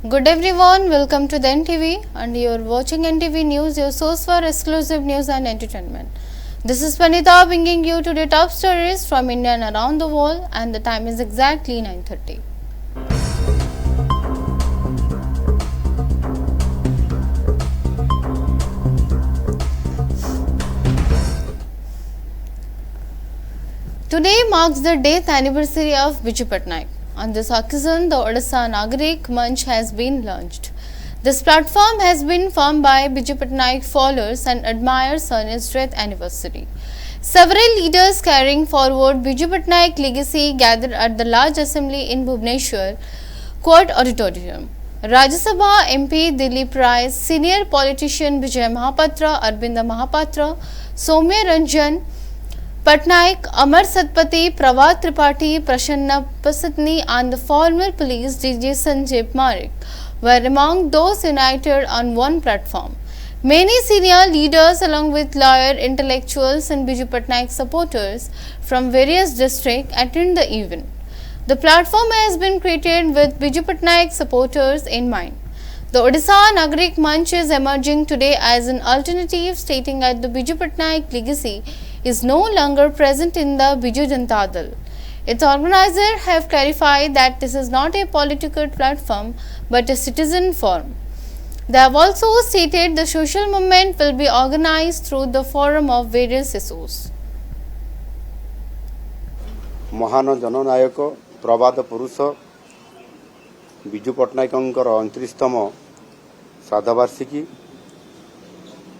Good everyone, welcome to the NTV and you are watching NTV News, your source for exclusive news and entertainment. This is Panita bringing you today top stories from India and around the world, and the time is exactly 9:30. Today marks the death anniversary of Biju Patnaik. On this occasion, the Odisha Nagarik Manch has been launched. This platform has been formed by Biju Patnaik followers and admirers on his death anniversary. Several leaders carrying forward Biju Patnaik legacy gathered at the large assembly in Bhubaneswar Court Auditorium. Rajya Sabha MP Dilip Rai, senior politician Vijay Mahapatra, Arvinda Mahapatra, Soumya Ranjan Patnaik, Amar Satpathy, Pravat Tripathi, Prasanna Pasatni and the former police DJ Sanjay Marik were among those united on one platform. Many senior leaders along with lawyer, intellectuals and Biju Patnaik supporters from various districts attend the event. The platform has been created with Biju Patnaik supporters in mind. The Odisha Nagarik Manch is emerging today as an alternative, stating that the Biju Patnaik legacy is no longer present in the Biju Janata Dal. Its organizers have clarified that this is not a political platform but a citizen forum. They have also stated the social movement will be organized through the forum of various issues. महान जननायक प्रवाद पुरुष विजु पट्टनायकर 29तम श्राद्धवार्षिकी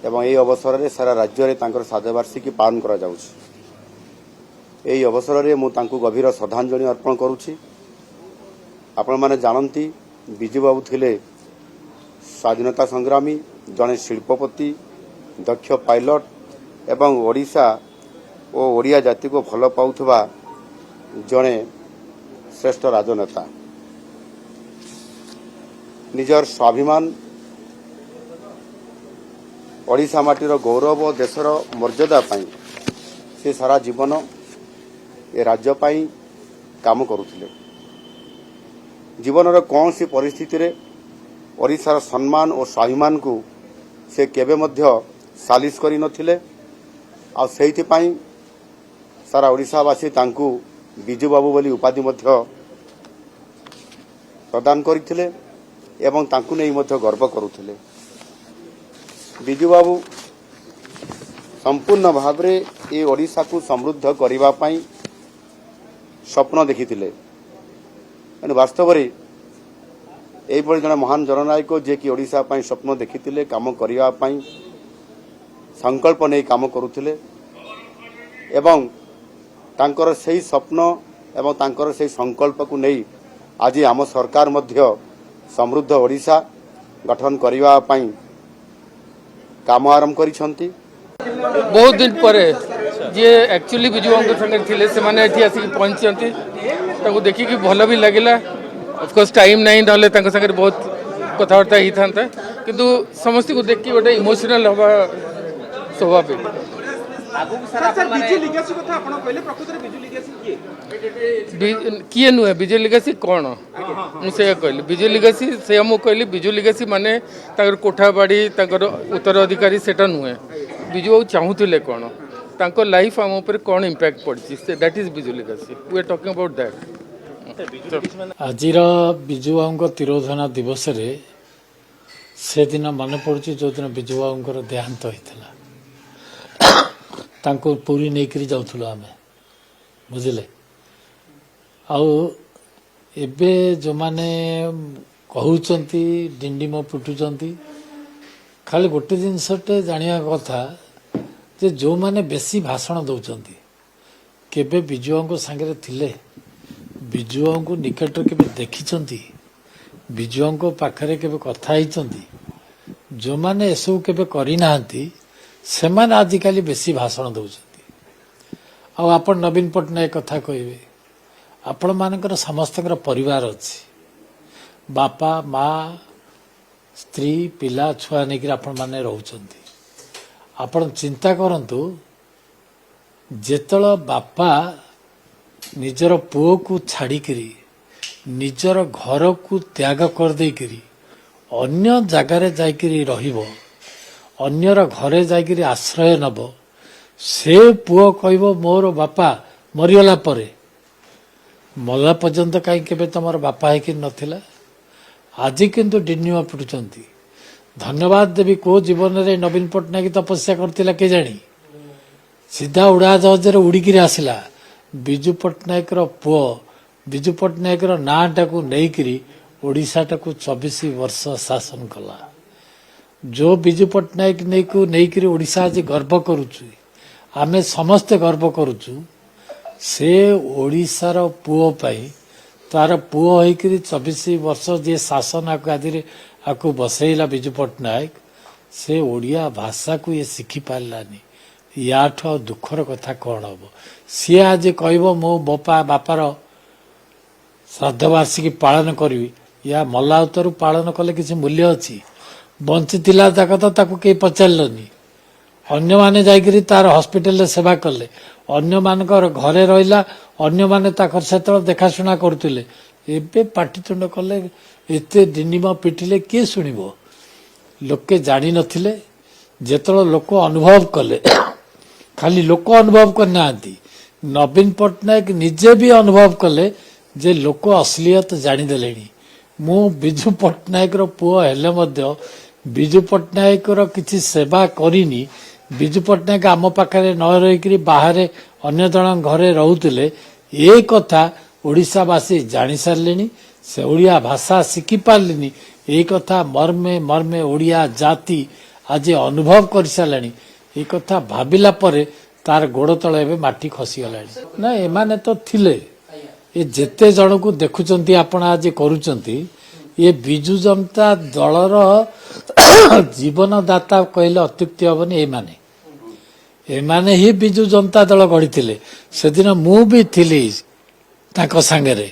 एवं यह अवसर में सारा राज्य में श्राद्धवार्षिकी पालन करा जाउछि। एही अवसर में मु तांकु गभीर श्रद्धांजलि अर्पण करुछि। आपण माने जानती विजु बाबू थिले स्वाधीनता संग्रामी, जड़े शिल्पपति, दक्ष पायलट एवं ओडिशा और ओडिया जाति को भल पाउथबा जड़े श्रेष्ठ राजनेता। निजर स्वाभिमान, ओडिशा माटीर गौरव और देशर मर्यादा पाई से सारा जीवन ए राज्य पाई काम करुथिले। जीवन कौन सी परिस्थिति रे ओडिशार सम्मान और स्वाभिमान को से केबे मध्य सालिश करि नथिले। आ सेहिथि पाई सारा ओडिशावासी तांकू विजु बाबू बोली उपाधि मध्य प्रदान करथिले एवं तांकू नै मध्य गर्व करुथिले। विजु बाबू संपूर्ण भाव रे ए ओडिशा को समृद्ध करिबा पई स्वप्न देखिथिले। वास्तव में एभली जन महान जननायक जे कि ओडिशा पई स्वप्न देखिथिले, काम करिबा पई संकल्प नै काम करुथिले एवं तांकर सेही स्वप्न एवं तांकर सेही संकल्प को नै आज आम सरकार मध्य समृद्ध ओडिशा गठन करिबा पई काम आरंभ करिसंती। बहुत दिन पर जे एक्चुअली विजु बाबू संगे थिले से माने एठी आसी पहुंचंती ताको देखि कि भलो भी लागिला। ऑफ कोर्स टाइम नहीं रहले ताको संगे बहुत कथावार्ता ही थांता, किंतु समस्त को देख के गोटे इमोशनल हवा स्वाभाविक। किए नुहे विजय लिगेसी कौन मुझे कहली विजय लिगेसी से मुझे कहली विजु लिगेसी माने ताकर कोठा बाड़ी ताकर उत्तराधिकारी सेटा नुहे। विजु बाबू चाहूले कौन तांको लाइफ आम ऊपर कौन इंपैक्ट पड़ी, that is Biju legacy, we are talking about that. आजिर विजु बाबू तिरोधान दिवस रे से दिन मन पड़ुची जो दिन विजु बाबू देहांत होता तांको पूरी नहीं जाऊँ आम बुझे। आबे जो माने कहउचंती डिंडिम पिटुचंती खाली गोटे जिनसटे जानिया कथा जे जो माने बेसी भाषण दौचंती केबे विजु बाबू सांगे थिले, विजु बाबू निकट केबे देखिचंती, विजु बाबू पाखरे केबे कथा हिचंती, जो माने एसबू केबे करि नाहंती से माने आजिकाली बेसी भाषण दौचंती। आपण नवीन पट्टनायक कथा कहबे, आपण मानकर समस्त परिवार अच्छी, बापा माँ स्त्री पिला छुआ नहीं आपण माने रहउचंती। आपण चिंता करंतु जेतळ बापा निजर पुओ को छाड़िकी निजर घर को त्याग कर देकरी ଅନ୍ୟ ଜାଗାରେ ଯାଇକିରି ରହିବ, ଅନ୍ୟର ଘରେ ଯାଇକିରି ଆଶ୍ରୟ ନେବ, ସେ ପୁଅ କହିବ ମୋର ବାପା ମରିଗଲା ପରେ, ମଲା ପର୍ଯ୍ୟନ୍ତ କାହିଁ କେବେ ତମର ବାପା ହେଇକି ନଥିଲା? ଆଜି କିନ୍ତୁ ଡିଣ୍ଡିମ ପିଟୁଛନ୍ତି। ଧନ୍ୟବାଦ ଦେବି କୋଉ ଜୀବନରେ ନବୀନ ପଟ୍ଟନାୟକ ତପସ୍ୟା କରିଥିଲା କେଜାଣି, ସିଧା ଉଡ଼ାଜାହାଜରେ ଉଡ଼ିକିରି ଆସିଲା। ବିଜୁ ପଟ୍ଟନାୟକର ପୁଅ, ବିଜୁ ପଟ୍ଟନାୟକର ନାଁଟାକୁ ନେଇକିରି ଓଡ଼ିଶାଟାକୁ 24 ବର୍ଷ ଶାସନ କଲା। ଯୋଉ ବିଜୁ ପଟ୍ଟନାୟକ ନେଇକିରି ଓଡ଼ିଶା ଆଜି ଗର୍ବ କରୁଛୁ, ଆମେ ସମସ୍ତେ ଗର୍ବ କରୁଛୁ, ସେ ଓଡ଼ିଶାର ପୁଅ ପାଇଁ, ତାର ପୁଅ ହେଇକିରି 24 ବର୍ଷ ଯିଏ ଶାସନ ଗାଦିରେ ଆକୁ ବସେଇଲା ବିଜୁ ପଟ୍ଟନାୟକ, ସେ ଓଡ଼ିଆ ଭାଷାକୁ ଇଏ ଶିଖି ପାରିଲାନି। ୟାଠୁ ଆଉ ଦୁଃଖର କଥା କଣ ହବ? ସିଏ ଆଜି କହିବ ମୋ ବାପାର ଶ୍ରାଦ୍ଧ ବାର୍ଷିକୀ ପାଳନ କରିବି, ୟା ମଲା ଉତ୍ତରୁ ପାଳନ କଲେ କିଛି ମୂଲ୍ୟ ଅଛି? ବଞ୍ଚିଥିଲା ଯାକ ତ ତାକୁ କେହି ପଚାରିଲନି। ଅନ୍ୟମାନେ ଯାଇକିରି ତାର ହସ୍ପିଟାଲରେ ସେବା କଲେ, ଅନ୍ୟମାନଙ୍କର ଘରେ ରହିଲା, ଅନ୍ୟମାନେ ତାଙ୍କର ସେତେବେଳେ ଦେଖାଶୁଣା କରୁଥିଲେ। ଏବେ ପାଟିତୁଣ୍ଡ କଲେ, ଏତେ ଡିଣ୍ଡିମ ପିଟିଲେ କିଏ ଶୁଣିବ? ଲୋକେ ଜାଣିନଥିଲେ, ଯେତେବେଳେ ଲୋକ ଅନୁଭବ କଲେ, ଖାଲି ଲୋକ ଅନୁଭବ କରିନାହାନ୍ତି, ନବୀନ ପଟ୍ଟନାୟକ ନିଜେ ବି ଅନୁଭବ କଲେ ଯେ ଲୋକ ଅଶ୍ଳୀଳତା ଜାଣିଦେଲେଣି। ମୁଁ ବିଜୁ ପଟ୍ଟନାୟକର ପୁଅ ହେଲେ ମଧ୍ୟ ବିଜୁ ପଟ୍ଟନାୟକର କିଛି ସେବା କରିନି। ବିଜୁ ପଟ୍ଟନାୟକ ଆମ ପାଖରେ ନ ରହିକିରି ବାହାରେ ଅନ୍ୟ ଜଣଙ୍କ ଘରେ ରହୁଥିଲେ, ଏ କଥା ଓଡ଼ିଶାବାସୀ ଜାଣିସାରିଲେଣି। ସେ ଓଡ଼ିଆ ଭାଷା ଶିଖିପାରିଲେନି, এই কথা ମର୍ମେ ମର୍ମେ ଓଡ଼ିଆ ଜାତି ଆଜି ଅନୁଭବ କରିସାରିଲାଣି। এই କଥା ଭାବିଲା ପରେ ତାର ଗୋଡ଼ ତଳେ ଏବେ ମାଟି ଖସିଗଲାଣି। ନା ଏମାନେ ତ ଥିଲେ, ଏ ଯେତେ ଜଣକୁ ଦେଖୁଛନ୍ତି ଆପଣ ଆଜି କରୁଛନ୍ତି, ଏ ବିଜୁ ଜନତା ଦଳର ଜୀବନଦାତା କହିଲେ ଅତ୍ୟୁକ୍ତି ହେବନି। ଏମାନେ ହିଁ ବିଜୁ ଜନତା ଦଳ ଗଢ଼ିଥିଲେ। ସେଦିନ ମୁଁ ବି ଥିଲି ତାଙ୍କ ସାଙ୍ଗରେ।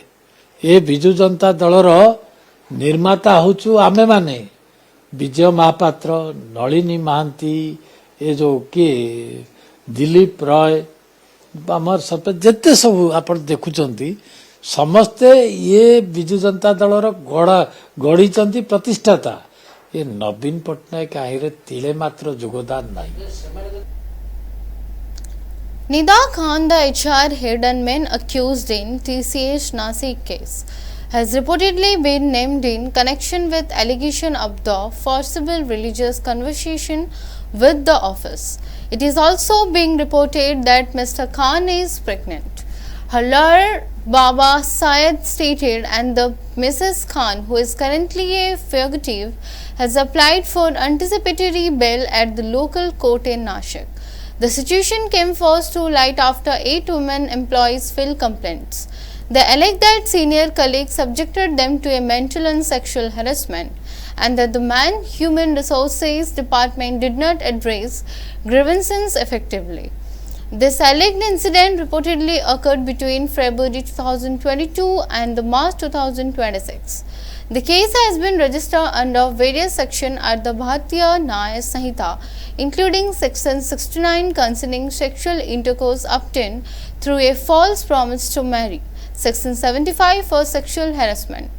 ଏ ବିଜୁ ଜନତା ଦଳର ନିର୍ମାତା ହଉଛୁ ଆମେମାନେ, ବିଜୟ ମହାପାତ୍ର, ନଳିନୀ ମହାନ୍ତି, ଏ ଯୋଉ କିଏ ଦିଲ୍ଲୀପ ରୟ, ଆମର ଯେତେ ସବୁ ଆପଣ ଦେଖୁଛନ୍ତି, ସମସ୍ତେ ଇଏ ବିଜୁ ଜନତା ଦଳର ଗଢ଼ିଛନ୍ତି, ପ୍ରତିଷ୍ଠାତା। ଏ ନବୀନ ପଟ୍ଟନାୟକ ଆଇରେ ତିଳେ ମାତ୍ର ଯୋଗଦାନ ନାହିଁ। Nida Khan, the HR headman accused in TCS Nasik case, has reportedly been named in connection with allegation of the forcible religious conversation with the office. It is also being reported that Mr. Khan is pregnant. Her lawyer Baba Syed stated, and the Mrs. Khan, who is currently a fugitive, has applied for anticipatory bail at the local court in Nashik. The situation came first to light after 8 women employees filed complaints. They allege that senior colleagues subjected them to a mental and sexual harassment, and that the Human Resources Department did not address grievances effectively. This alleged incident reportedly occurred between February 2022 and March 2026. The case has been registered under various sections at the Bharatiya Nyaya Sanhita, including section 69 concerning sexual intercourse obtained through a false promise to marry, section 75 for sexual harassment,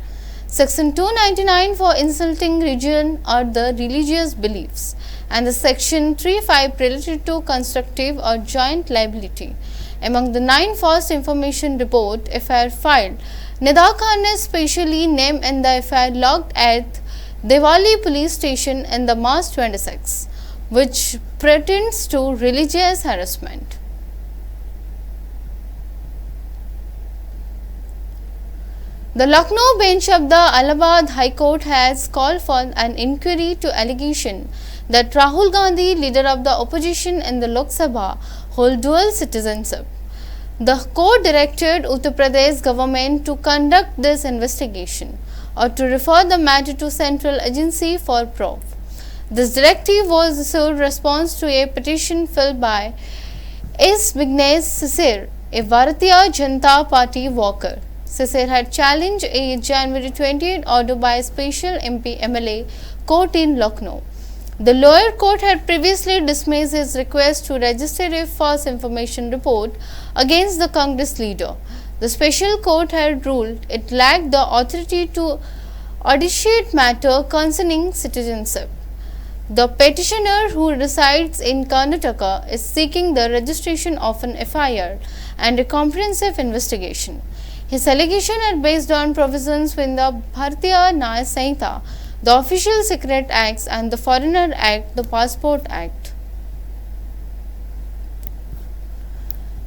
section 299 for insulting religion or the religious beliefs, and the section 35 related to constructive or joint liability. Among the 9 false information report FIR filed, Nida Khan is specially named in the FIR logged at Diwali police station in the March 26, which pretends to religious harassment. The Lucknow bench of the Allahabad High Court has called for an inquiry to allegation that Rahul Gandhi, leader of the opposition in the Lok Sabha, hold dual citizenship. The court directed Uttar Pradesh government to conduct this investigation or to refer the matter to Central Agency for probe. This directive was issued in response to a petition filed by S. Vignesh Sisir, a Bharatiya Janata Party worker. Sisir had challenged a January 28 order by a special MP MLA court in Lucknow. The lower court had previously dismissed his request to register a false information report against the Congress leader. The special court had ruled it lacked the authority to Odishat matter concerning citizenship. The petitioner, who resides in Karnataka, is seeking the registration of an FIR and a comprehensive investigation. His allegations are based on provisions in the Bharatiya Nyaya Sanhita, the Official Secret Acts, and the Foreigner Act, the Passport Act.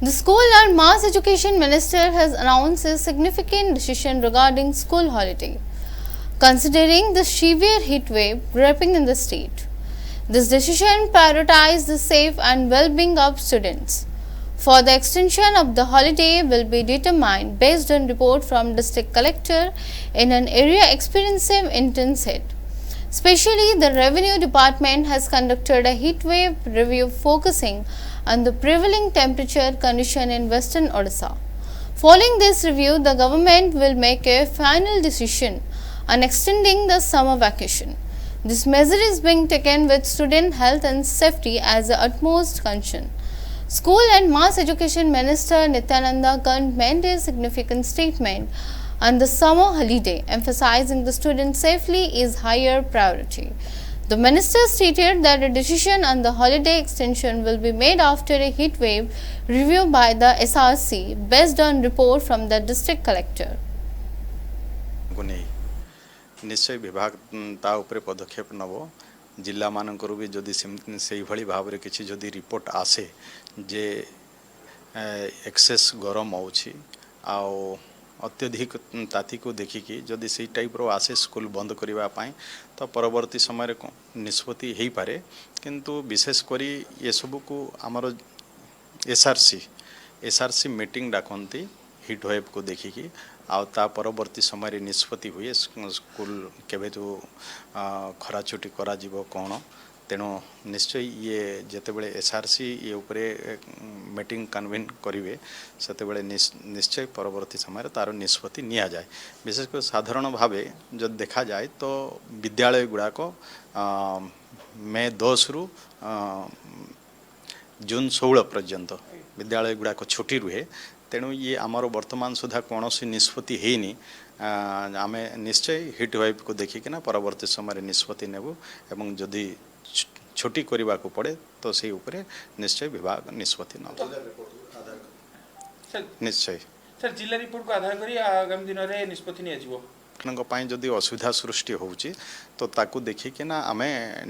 The School and Mass Education Minister has announced a significant decision regarding school holiday, considering the severe heat wave gripping in the state. This decision prioritizes the safe and well-being of students. For the extension of the holiday will be determined based on report from district collector in an area experiencing intense heat. Especially the Revenue Department has conducted a heat wave review focusing on the prevailing temperature condition in western Odisha. Following this review, the government will make a final decision on extending the summer vacation. This measure is being taken with student health and safety as the utmost concern. School and Mass Education Minister Nityananda Kant made a significant statement on the summer holiday, emphasizing the student safety is higher priority. The minister stated that a decision on the holiday extension will be made after a heat wave review by the SRC based on report from the district collector. निश्चय विभाग ता उपरे पदक्षेप नब जिला मानकर भी जदि से भाई भाव में किसी जदि रिपोर्ट आसे जे एक्सेस गरम होउछि आउ अत्यधिक ताती को देखिकी जदि से टाइप रो आसे स्कूल बंद करबा पाए तो परवर्ती समय निष्पत्ति हो पारे किंतु विशेष करी ये सब को आमर एसआरसी मीटिंग डाकती हिट वेव को देखिकी आउ परवर्ती समय निष्पत्ति हुए स्कूल केबे तो खरा छुट्टी करा जीवो कौन तेणु निश्चय ये जितेबले एसआरसी ये उपरे मीटिंग कन्वेन करेंगे से निश्चय परवर्ती समय तार निष्पत्ति निया जाए विशेषकर साधारण भाव जब देखा जाए तो विद्यालय गुड़ाक मे 10 रु जून 16 पर्यंत विद्यालय गुड़ाक छुट्टी रुहे तेणु ये आमर वर्तमान सुधा कौन निष्पत्ति हैनी आम निश्चय हिट वेव को देखिकिना परवर्ती समय निष्पत्ति नेबू एवं जदि छुट्टी करने को पड़े तो से उपरे निश्चय विभाग निष्पत्ति निश्चय सर जिला रिपोर्ट को आधार करी आगामी दिन में निष्पत्ति नहीं जदि असुविधा सृष्टि होउची तो ताकू देखिकिना आम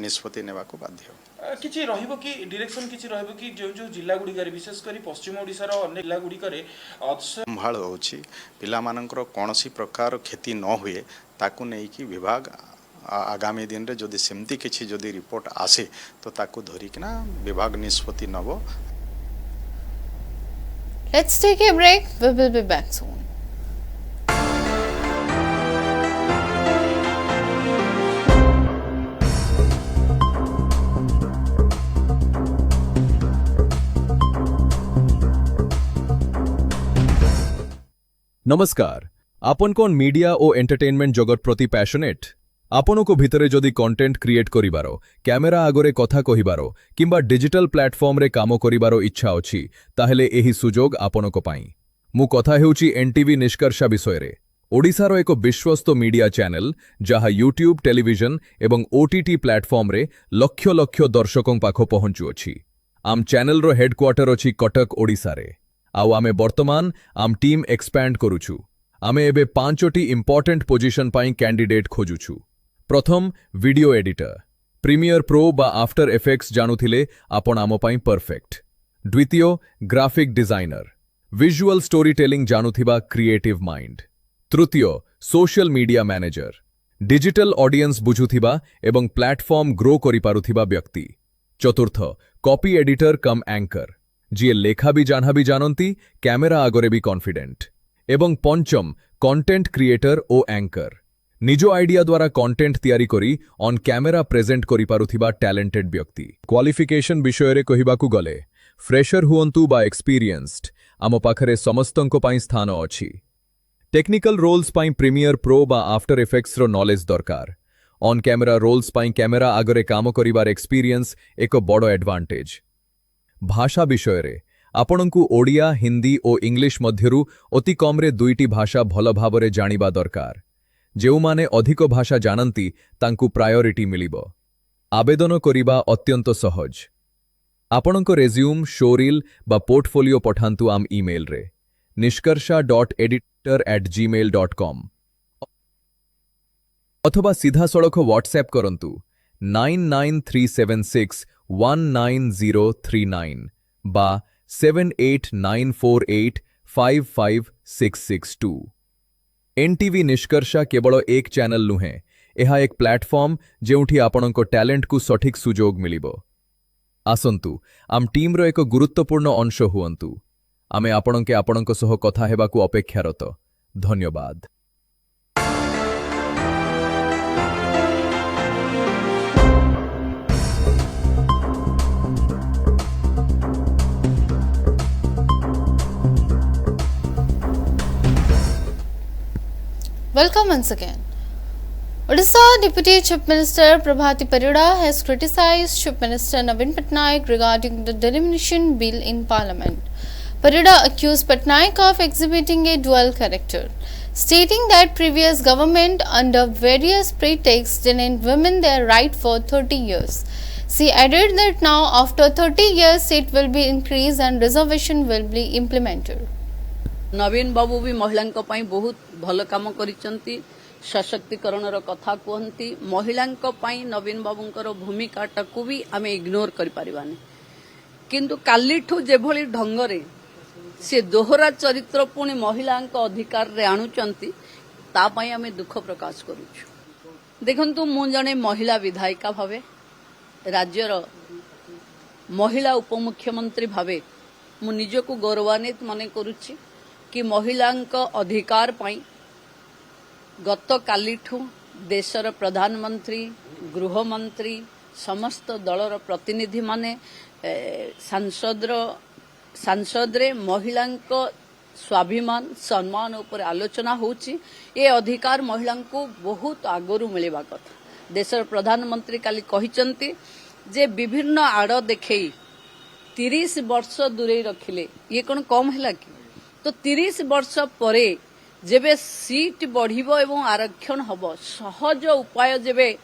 निष्पत्ति नेबा को बाध्य किछि रहिबो कि डायरेक्शन किछि रहिबो कि जो जो जिला गुडी करे विशेष करी पश्चिम ओडिसा रो अन्य जिला गुडी करे संभाळ होउची पिला मानकर कोनोसी प्रकार क्षति न हुए ताकू नै कि विभाग आगामी दिन रे जदि सेमती किछि जदि रिपोर्ट आसे तो ताकू धरिकिना विभाग निष्पत्ति नबो Let's take a break. We will be back soon. नमस्कार आपन कोन मीडिया ओ एंटरटेनमेंट जगत प्रति पैशनेट आपन को भितरे जदि कंटेंट क्रिएट करिबारो कैमेरा आगरे कथा कहिबारो किंबा डिजिटल प्लेटफॉर्म रे कामो करिबारो इच्छा अछि ताहेले एही सुजोग आपन को पाई मु कथा हेउची एनटीवी निष्कर्षा विषय रे ओडिसारो एको विश्वस्त मीडिया चैनल जहा यूट्यूब टेलीविजन एवं ओटीटी प्लेटफॉर्म रे लक्ष लक्ष दर्शकों पाखो पहुंचु अछि आम चैनल रो हेडक्वार्टर अछि कटक ओडिसा रे आउ आमे वर्तमान आम टीम एक्सपैंड करूछु आमे एबे 5टी इंपोर्टेंट पोजीशन पाई कैंडिडेट खोजुछु प्रथम वीडियो एडिटर प्रीमियर प्रो बा आफ्टर इफेक्ट्स जानुथिले आपण आम पाई परफेक्ट द्वितीय graphic designer visual storytelling जानुथिबा क्रिएटिव माइंड तृतीय social media manager digital audience बुझुथिबा एवं प्लेटफॉर्म ग्रो करि पारुथिबा व्यक्ति चतुर्थ कॉपी एडिटर कम एंकर जी लेखा भी जानती कैमेरा आगरे भी कॉन्फिडेंट एवं पंचम कंटेंट क्रिएटर ओ एंकर निजो आइडिया द्वारा कंटेंट तैयारी करी ऑन कैमेरा प्रेजेंट करि पारुथिबा टैलेंटेड व्यक्ति क्वालिफिकेशन विषय रे कहिबाकू गले फ्रेशर हुअंतु बा एक्सपीरियंस्ड आम पाखरे समस्तंको पाई स्थान अछि टेक्निकल रोल्स पाई प्रीमियर प्रो बा आफ्टर इफेक्ट्स रो नॉलेज दरकार ऑन कैमेरा रोल्स पाई कैमेरा आगरे काम करिबार एक्सपीरियंस एक बड़ो एडवांटेज भाषा विषय रे आपणकू ओडिया हिंदी और इंग्लिश मध्यरु अति कम रे 2टी भाषा भल भावरे जानिबा दरकार ଯେଉଁମାନେ ଅଧିକ ଭାଷା ଜାଣନ୍ତି ତାଙ୍କୁ ପ୍ରାୟୋରିଟି ମିଳିବ। ଆବେଦନ କରିବା ଅତ୍ୟନ୍ତ ସହଜ। ଆପଣଙ୍କ ରେଜ୍ୟୁମ୍, ଶୋରିଲ୍ ବା ପୋର୍ଟଫୋଲିଓ ପଠାନ୍ତୁ ଆମ ଇମେଲରେ nishkarsha.editor@gmail.com ଅଥବା ସିଧାସଳଖ ହ୍ୱାଟ୍ସଆପ୍ କରନ୍ତୁ 9937619039 ବା 7894855662। एनटीवी निष्कर्षा केवल एक चैनल नुहे, यह एक प्लेटफॉर्म जेउठी आपणक टैलेंट को सठिक सुजोग मिलिबो। आसंतु आम टीम रो एक गुरुत्वपूर्ण अंश हुअंतु। आमे आपणके आपणक सह कथा हेबाकू अपेक्षारत। धन्यवाद। Welcome once again. Odisha Deputy Chief Minister Prabhati Parida has criticized Chief Minister Navin Patnaik regarding the Delimitation Bill in Parliament. Parida accused Patnaik of exhibiting a dual character, stating that previous government under various pretexts denied women their right for 30 years. She added that now after 30 years seat will be increased and reservation will be implemented. नवीन बाबू भी महिला बहुत भल काम करिसंती, सशक्तिकरण कथा कहती। महिला नवीन बाबूंकर भूमिका टाकू भी आम इग्नोर कर पारिबानी, किंतु कालीठू जेभली ढंगरे से दोहरा चरित्र पुणी महिला अधिकार रे आणुचंती तापाई आम दुख प्रकाश करुछु। देखंतु मु जने महिला विधायिका भावे राज्यर महिला उपमुख्यमंत्री भावे मु निजको गौरवान्वित मन करुछि कि महिलांक अधिकार पाई गत कालीठू देशर प्रधानमंत्री, गृहमंत्री, समस्त दलर प्रतिनिधि माने सांसद रे महिलांक स्वाभिमान सम्मान उपर आलोचना होची। ये अधिकार महिलांको बहुत आगरु मिलवा कथा। देशर प्रधानमंत्री काली कहिचंती जे विभिन्न आड़ देखई 30 वर्ष दूरे रखिले ये कोन कम हैला कि? तो 30 वर्ष परे जेबे सीट बढ़िबो एवं आरक्षण हबो सहज उपाय जेबे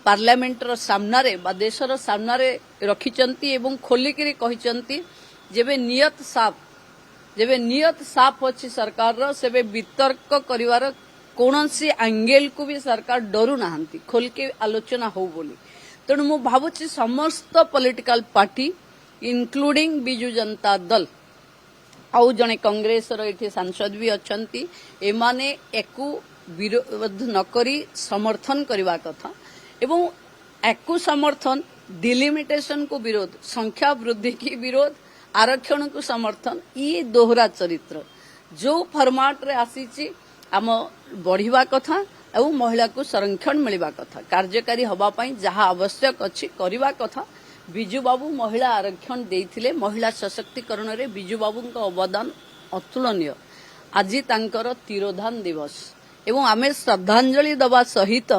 पार्लियामेंटर सामनारे बा देशर सामनारे रखिचंती एवं खोलिकरी कहिचंती जेबे नियत साफ अछि सरकार रो सेबे वितर्क करिवार कोनोसी एंगल को भी सरकार डरू नाहंती खोल के आलोचना हो बोली। तेणु मु भाबुछि समस्त political party including Biju Janata Dal आउ जने कांग्रेस रो सांसद भी अछंती, एमाने एकु विरोध नकरी समर्थन करवा कथा एवं एकु समर्थन डिलिमिटेशन को विरोध, संख्या वृद्धि की विरोध, आरक्षण को समर्थन, ये दोहरा चरित्र जो फॉर्मेट रे आसीची आम बढ़िवा कथा एवं महिला को संरक्षण मिलवा कथा, कार्यकारी हवा पाई जहा आवश्यक अछि करवा कथा। बिजू बाबू महिला आरक्षण देइथिले, महिला सशक्तिकरण रे बिजू बाबूंक अवदान अतुलनीय। आज तांकर तिरोधान दिवस एवं आमे श्रद्धांजलि दबा सहित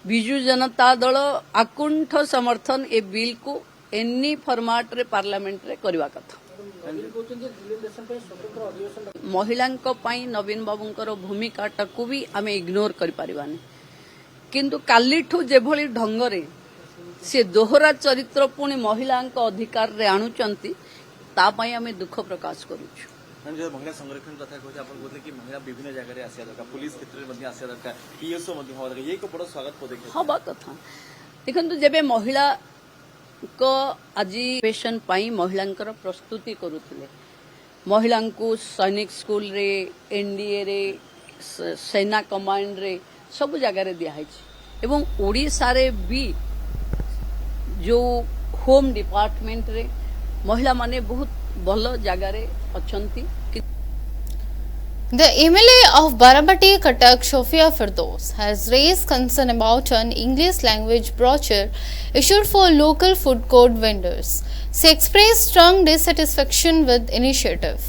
बिजू जनता दल आकुंठ समर्थन ए बिल को एनी फॉर्मेट रे पार्लियामेंट रे करवा कथा। महिलांक पाई नवीन बाबूंकर भूमिका टाकू भी आमे इग्नोर कर पारिबानी, किंतु कालीठू जेभली ढंगरे से दोहरा चरित्र पुणी महिला अधिकार रे आणुचंती तापाई आमे दुख प्रकाश करूछु। महिला संरक्षण कथा कहते आप बोलते कि महिला विभिन्न जगह रे आसिया दरकार, पुलिस क्षेत्र में आसिया दरकार, पीएसओ मध्ये होवा दरकार, ये को बड़ स्वागत पदक्षेप हबा कथा। देखंतु जेबे महिला को आजि पेशन पाई महिलांकर प्रस्तुति करूथिले, महिलांको सैनिक स्कूल रे, एनडीए रे, सेना कमांड रे सब जगह रे दिया है एवं ओडिसा रे भी जो होम डिपार्टमेंट रे महिला माने बहुत भल जगह रे अछंती। The MLA of Barabati Cuttack Shofia Firdaus has raised concern about an English language brochure issued for local food court vendors. She expressed strong dissatisfaction with initiative.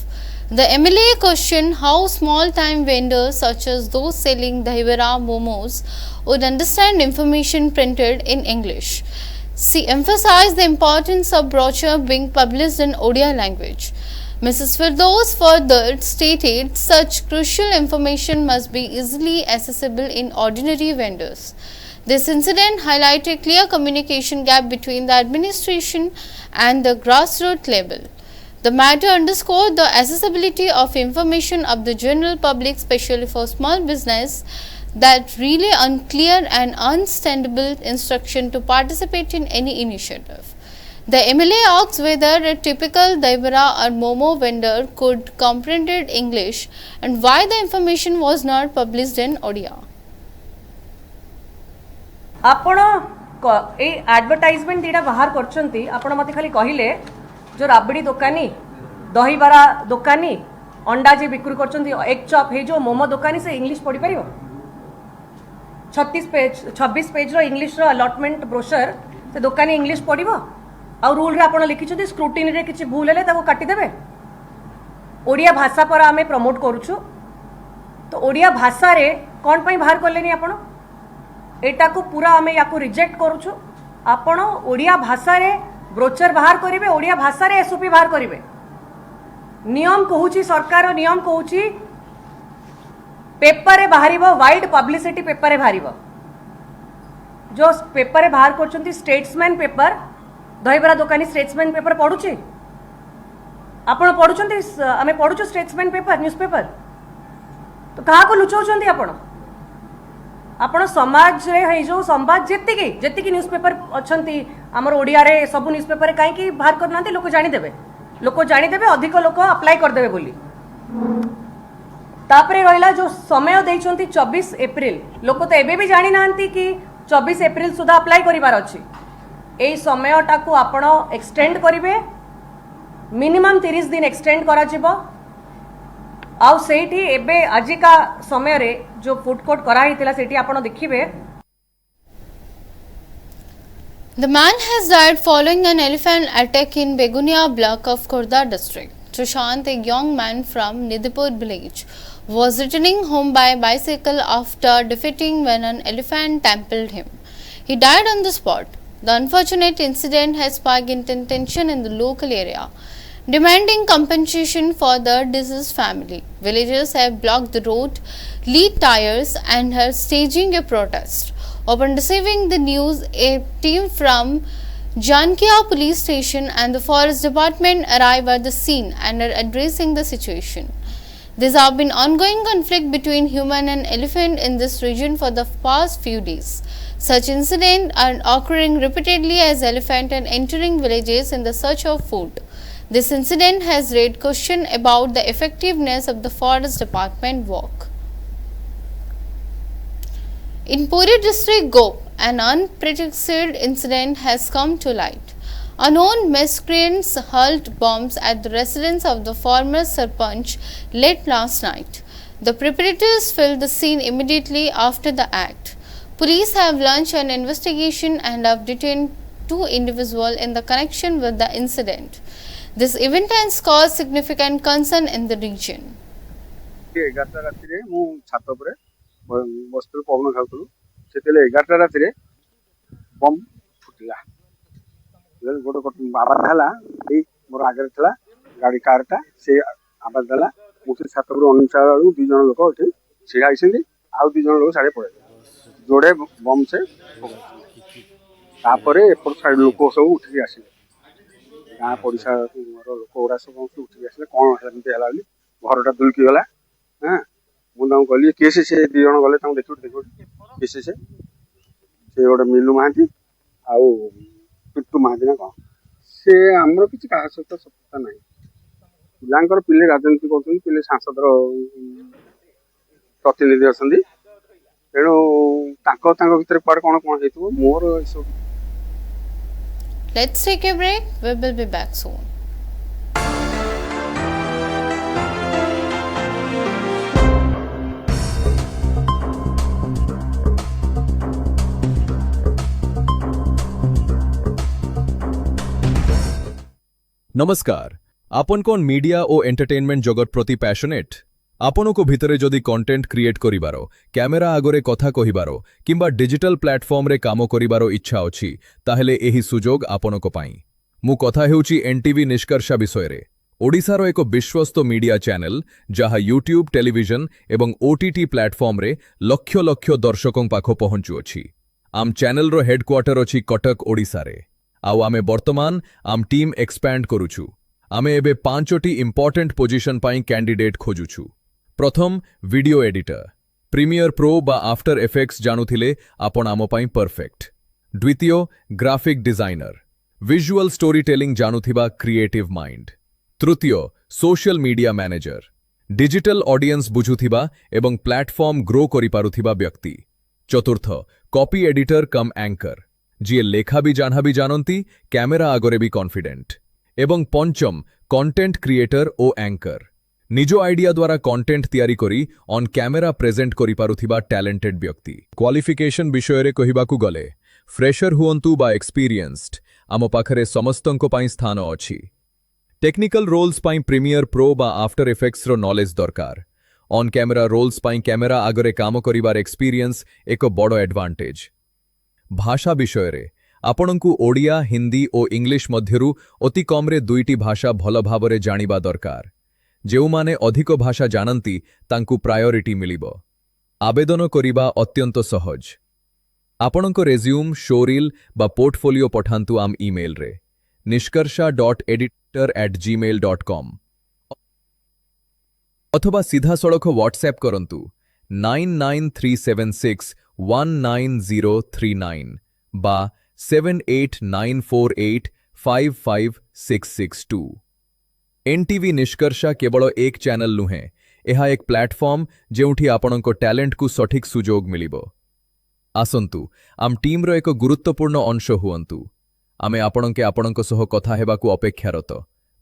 The MLA questioned how small-time vendors such as those selling dahivara momos would understand information printed in English. She emphasized the importance of brochure being published in Odia language. Mrs. Firdaus further stated such crucial information must be easily accessible in ordinary vendors. This incident highlighted clear communication gap between the administration and the grassroots level. The matter underscored the accessibility of information of the general public, especially for small business that really unclear and understandable instruction to participate in any initiative. The MLA asked whether a typical Daibara or Momo vendor could comprehend English and why the information was not published in Odia. आपण ए advertisement दीटा बाहर करछंती आपण मते खाली कहिले जो राबड़ी दुकानी दही बरा दुकानी अंडा जे बिक्री करछंती एक चॉप हे जो मोमो दुकानी से इंग्लिश पढ़ी परियो 26 पेज रो इंग्लिश रो अलॉटमेंट ब्रोशर से दुकानी इंग्लिश पढ़िबो आ रूल रे आपण लिखिछथि स्क्रूटिनी रे किछि भूल हेले ताको काटी देबे ओडिया भाषा पर आमे प्रमोट करूछु तो ओडिया भाषा रे कोन पई बाहर करलेनी आपण एटा को पूरा आमे याको रिजेक्ट करूछु आपण ओडिया भाषा रे ब्रोचर बाहर करिवे ओडिया भाषा रे एसओपी बाहर करिवे नियम कहूची सरकार नियम कहूची पेपर रे बाहरिबो वाइड पब्लिसिटी पेपर रे बाहरिबो जो पेपर रे बाहर करछंती स्टेट्समैन पेपर दहीबरा दुकानी स्टेट्समैन पेपर पढुची आपण पढुचंती आमे पढुचो स्टेट्समैन पेपर न्यूज़पेपर तो कहा को लुचौचंती आपण समाज रे हे जो संवाद जेतिकी न्यूज़पेपर अछंती हमर ओडिया रे सब न्यूज़पेपर काहे कि बाहर करनांती लोक जानि देबे अधिक लोक अप्लाई कर देबे बोली तापरे रहिला जो समय देइचंती 24 एप्रिल लोक तो एबे भी जानि नांती कि 24 एप्रिल सुधा अप्लाई करिवार अछि एई समयटा को आपण एक्सटेंड करिवे मिनिमम 30 दिन एक्सटेंड करा जिवो आउ सेठी एबे आजिका समय रे जो फूड कोर्ट करा हितिला सेठी आपण देखिबे The man has died following an elephant attack in Begunia block of Khurda district. Sushant, a young man from Nidipur village, was returning home by bicycle after defeating when an elephant trampled him. He died on the spot. The unfortunate incident has sparked intense tension in the local area, demanding compensation for the deceased family. Villagers have blocked the road, lit tires and are staging a protest. Upon receiving the news, a team from Jankia police station and the forest department arrived at the scene and are addressing the situation. There has been ongoing conflict between human and elephant in this region for the past few days. Such incidents are occurring repeatedly as elephants are entering villages in the search of food. This incident has raised question about the effectiveness of the forest department work. In Puri district, Gop, an unprecedented incident has come to light. Unknown miscreants hurled bombs at the residence of the former Sarpanch late last night. The perpetrators filled the scene immediately after the act. Police have launched an investigation and have detained 2 individuals in the connection with the incident. This event has caused significant concern in the region. ବସ୍ତୁରୁ ପବନ ଖାଉଥିଲୁ ସେତେବେଳେ 11ଟା ରାତିରେ bomb ଫୁଟିଲା ଗୋଟେ ଆବାଜ ହେଲା ଏଇ ମୋର ଆଗରେ ଥିଲା ଗାଡ଼ି କାରଟା ସେ ଆବାଜ ଦେଲା ମୁଁ ସେ ଛାତ ଉପରୁ ଅନୁସାର ବେଳକୁ 2 ଜଣ ଲୋକ ଏଠି ଛିଡ଼ା ହେଇଛନ୍ତି ଆଉ 2 ଜଣ ଲୋକ ସାଡ଼େ ପଳେଇଲେ ଯୋଡ଼େ ବମ୍ ସେ ତାପରେ ଏପଟ ସାଇଡ୍ ଲୋକ ସବୁ ଉଠିକି ଆସିଲେ ଗାଁ ପଡ଼ିଶା ଲୋକ ଗୁଡ଼ା ସବୁ ଉଠିକି ଆସିଲେ କ'ଣ ଏମିତି ହେଲା ବୋଲି ଘରଟା ଦୁଲକି ଗଲା ହଁ ମୁଁ ତାଙ୍କୁ କହିଲି କିଏ ସେ 2 ଜଣ ଗଲେ ତାଙ୍କୁ ଦେଖିବୁ କିଏ ସେ ଗୋଟେ ମିଲୁ ମହାନ୍ତି ଆଉ ପିଟୁ ମହାନ୍ତି ନା କ'ଣ ସେ ଆମର କିଛି କାହା ସହିତ ସଫଳତା ନାହିଁ ପିଲାଙ୍କର ପିଲେ ରାଜନୀତି କରୁଛନ୍ତି ପିଲେ ସାଂସଦର ପ୍ରତିନିଧି ଅଛନ୍ତି ତେଣୁ ତାଙ୍କ ଭିତରେ କୁଆଡ଼େ କ'ଣ ହେଇଥିବ ମୋର ଏସବୁ Let's take a break. We will be back soon. नमस्कार आपन कोन मीडिया ओ एंटरटेनमेंट जगत प्रति पैशनेट आपन को भितरे जदि कंटेंट क्रिएट करिबारो कैमेरा आगरे कथा कहिबारो किंबा डिजिटल प्लेटफॉर्म रे कामो करिबारो इच्छा अछि ताहेले एही सुजोग आपन को पाई मु कथा हेउची एनटीवी निष्कर्षा विषय रे ओडिशार एक विश्वस्त मीडिया चैनल जहाँ यूट्यूब टेलीविजन एवं ओटीटी प्लेटफॉर्म रे लक्ष लक्ष दर्शकों पाख पहुंचुअछि। आम चैनल रो हेडक्वार्टर अछि कटक ओडिशा रे। आउ आमे वर्तमान आम टीम एक्सपैंड करूछु। आमे एबे 5टी इंपोर्टेंट पोजीशन पाई कैंडिडेट खोजुछु। प्रथम वीडियो एडिटर, प्रीमियर प्रो बा आफ्टर इफेक्ट्स जानुथिले आपण आम पाई परफेक्ट। द्वितीय graphic designer, visual storytelling जानुथिबा क्रिएटिव माइंड। तृतीय social media manager, digital audience बुझुथिबा एवं प्लेटफॉर्म ग्रो करि पारुथिबा व्यक्ति। चतुर्थ कॉपी एडिटर कम एंकर, जी लेखा भी जानती कैमेरा आगरे भी कॉन्फिडेंट। एवं पंचम कंटेंट क्रिएटर ओ एंकर, निजो आइडिया द्वारा कंटेंट तैयारी करी ऑन कैमेरा प्रेजेंट करि पारुथिबा टैलेंटेड व्यक्ति। क्वालिफिकेशन विषय रे कहिबाकू गले फ्रेशर हुअंतु बा एक्सपीरियंस्ड, आम पाखरे समस्तंको पाई स्थान अछि। टेक्निकल रोल्स पाई प्रीमियर प्रो बा आफ्टर इफेक्ट्स रो नॉलेज दरकार। ऑन कैमेरा रोल्स पाई कैमेरा आगरे काम करिबार एक्सपीरियंस एक बड़ एडवांटेज। भाषा विषय रे आपणकू ओडिया, हिंदी और इंग्लिश मध्यरु अति कमरे 2टी भाषा भल भावरे जानिबा दरकार। जेउमाने अधिक भाषा जानती तांकू प्रायोरिटी मिलिबो। आवेदन करिबा अत्यंत सहज। आपणको रेज्यूम, शोरील बा पोर्टफोलियो पठांतु आम ईमेल रे nisharsha.editor@gmail.com अथवा सीधा सड़क व्हाट्सएप करंतु 9937619039 बा 7894855662। एनटीवी निष्कर्षा केवल एक चैनल नुहे, यह एक प्लेटफॉर्म जेउठी आपणको टैलेंट को सठिक सुजोग मिलिबो। आसंतु आम टीम रो एक गुरुत्वपूर्ण अंश हुअंतु। आमे आपणके आपणको सह कथा हेबाकू अपेक्षारत।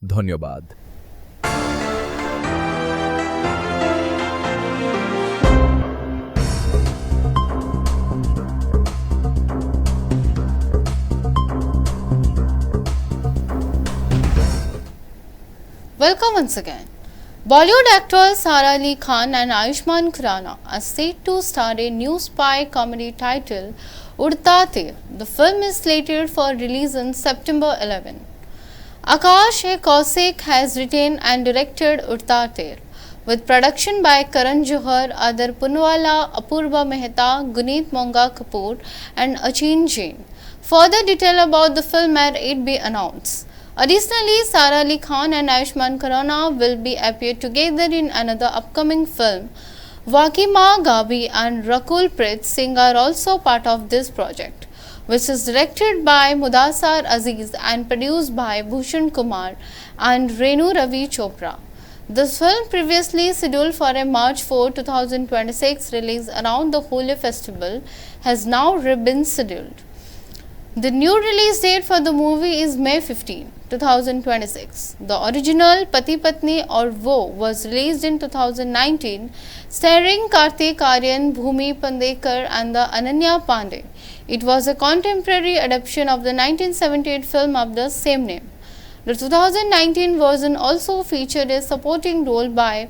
धन्यवाद। Welcome once again. Bollywood actors Sara Ali Khan and Ayushmann Khurrana are set to star a new spy comedy titled Udta Ter. The film is slated for release on September 11. Akash Kaushik has written and directed Udta Ter, with production by Karan Johar, Adar Punwala, Apurva Mehta, Guneet Monga Kapoor and Achin Jain. Further detail about the film are yet be announced. Additionally, Sara Ali Khan and Ayushmann Khurrana will be appear together in another upcoming film. Wakima Gabi and Rakul Preet Singh are also part of this project, which is directed by Mudassar Aziz and produced by Bhushan Kumar and Renu Ravi Chopra. This film, previously scheduled for a March 4, 2026 release around the Holi festival, has now been scheduled. The new release date for the movie is May 15, 2026. The original Pati Patni Aur Wo was released in 2019, starring Kartik Aaryan, Bhumi Pandekar and the Ananya Pandey. It was a contemporary adaptation of the 1978 film of the same name. The 2019 version also featured a supporting role by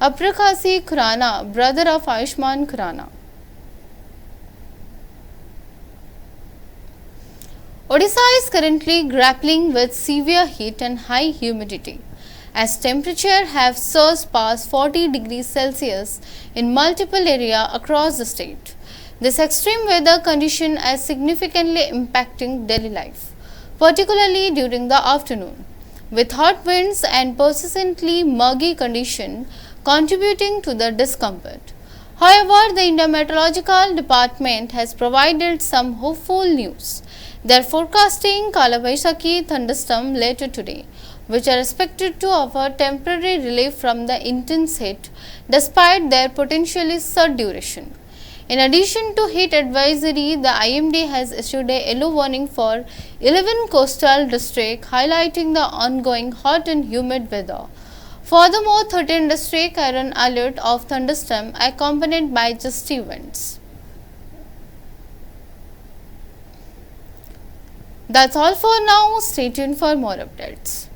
Aprakasi Khurrana, brother of Ayushmann Khurrana. Odisha is currently grappling with severe heat and high humidity, as temperatures have surged past 40 degrees Celsius in multiple areas across the state. This extreme weather condition is significantly impacting daily life, particularly during the afternoon, with hot winds and persistently muggy conditions contributing to the discomfort. However, the Indian Meteorological Department has provided some hopeful news. They are forecasting Kala Vaishakhi thunderstorm later today, which are expected to offer temporary relief from the intense heat despite their potentially short duration. In addition to heat advisory, the IMD has issued a yellow warning for 11 coastal districts, highlighting the ongoing hot and humid weather. Furthermore, 13 districts are on alert of thunderstorm accompanied by gusty winds. That's all for now. Stay tuned for more updates.